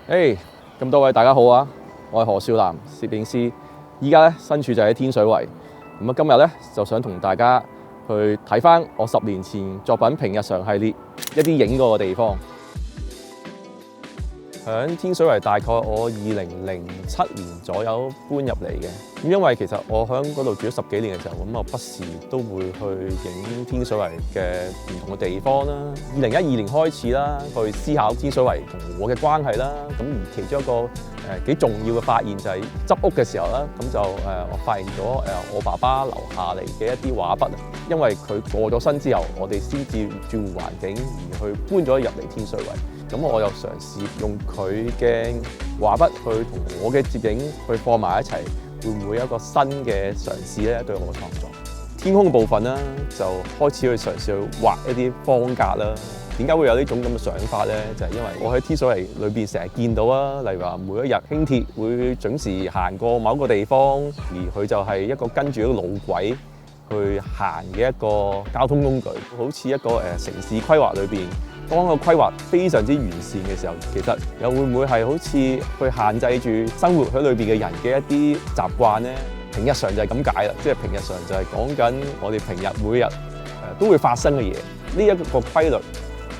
咁多位大家好啊！我係何少南攝影師，依家身處就喺天水圍。今日咧就想同大家去睇返我10年前作品《平日常》系列一啲影過嘅地方。喺天水圍大概我2007年左右搬入嚟嘅。因為其實我喺嗰度住咗10幾年嘅時候，我不時都會去影天水圍嘅唔同嘅地方啦。2012年開始啦，去思考天水圍同我嘅關係啦。而其中一個幾重要嘅發現就係執屋嘅時候啦，我發現咗我爸爸留下嚟嘅一啲畫筆。因為佢過咗身之後，我哋先至轉換環境而去搬咗入嚟天水圍。我又嘗試用佢嘅畫筆去同我嘅攝影去放埋一齊，會唔會有一個新嘅嘗試咧？對我嘅創作，天空嘅部分啦，就開始去嘗試去畫一啲方格啦。點解會有呢種咁嘅想法咧？就係因為我喺天水圍裏邊成日見到啊，例如話每一日輕鐵會準時行過某一個地方，而佢就係一個跟住一個路軌去行嘅一個交通工具，好似一個城市規劃裏邊。當個規劃非常之完善嘅時候，其實又會唔會係好似去限制住生活喺裏邊嘅人嘅一啲習慣呢？平日常就係咁解啦，即係平日常就係講緊我哋平日每日都會發生嘅嘢。呢一個規律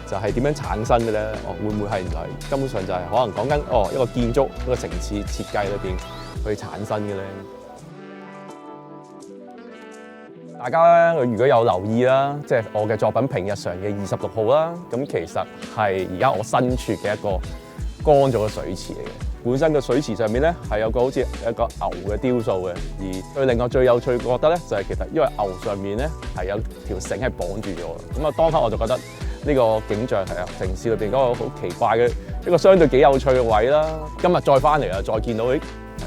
就係點樣產生嘅咧？會唔會係原來根本上就係可能講緊一個建築一個城市設計裏邊去產生嘅咧？大家咧，如果有留意啦，即係我嘅作品《平日常》嘅26號啦，咁其實係而家我身處嘅一個乾咗嘅水池嚟嘅。本身嘅水池上面咧係有個好似一個牛嘅雕塑嘅，而最令我最有趣覺得咧就係其實因為牛上面咧係有條繩係綁住咗嘅。當刻我就覺得呢個景象係城市裏邊嗰個好奇怪嘅一個相對幾有趣嘅位啦。今日再翻嚟啦，再見到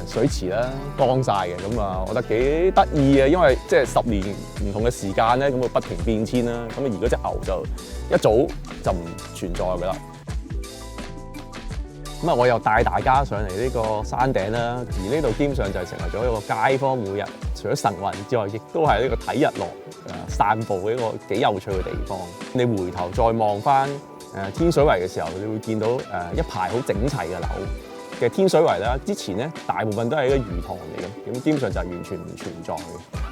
水池啦，乾晒嘅，我覺得幾得意嘅，因為即係10年唔同嘅時間咧，會不停變遷啦。而嗰隻牛就一早就唔存在㗎啦。我又帶大家上嚟呢個山頂啦，而呢度基本上就係成為咗一個街坊每日除咗晨運之外，亦都係呢個睇日落、散步嘅一個幾有趣嘅地方。你回頭再望翻天水圍嘅時候，你會見到一排好整齊嘅樓。其實天水圍啦，之前咧大部分都係一個魚塘嚟嘅，咁基本上就係完全唔存在嘅。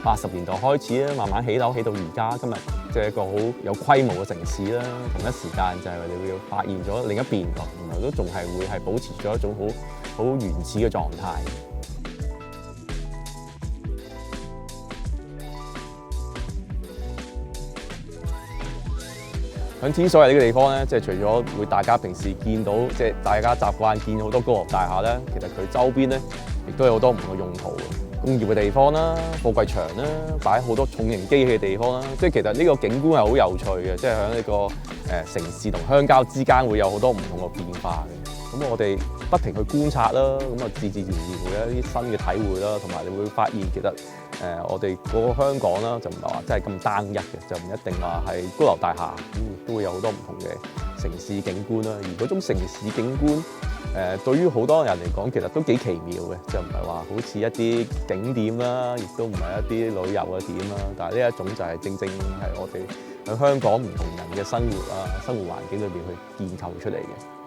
80年代開始咧，慢慢起樓起到而家，今日即係一個好有規模嘅城市啦。同一時間就係你會發現咗另一邊，原來都仲係會係保持咗一種好原始嘅狀態。喺天水圍呢個地方咧，即係除咗會大家平時見到，即係大家習慣見好多高樓大廈咧，其實佢周邊咧亦都有好多唔同嘅用途，工業嘅地方啦、貨櫃場啦、擺好多重型機器嘅地方啦。即係其實呢個景觀係好有趣嘅，即係喺呢個城市同鄉郊之間會有好多唔同嘅變化嘅。我哋不停去觀察啦，自然會有一啲新嘅體會啦，同埋你會發現其實我哋嗰個香港啦，就唔係話真係咁單一嘅，就唔一定話係高樓大廈，都會有好多唔同嘅城市景觀啦。而嗰種城市景觀對於好多人嚟講，其實都幾奇妙嘅，就唔係話好似一啲景點啦，亦都唔係一啲旅遊嘅點啦。但係呢一種就係正係我哋喺香港唔同人嘅生活啊、生活環境裏邊去建構出嚟嘅。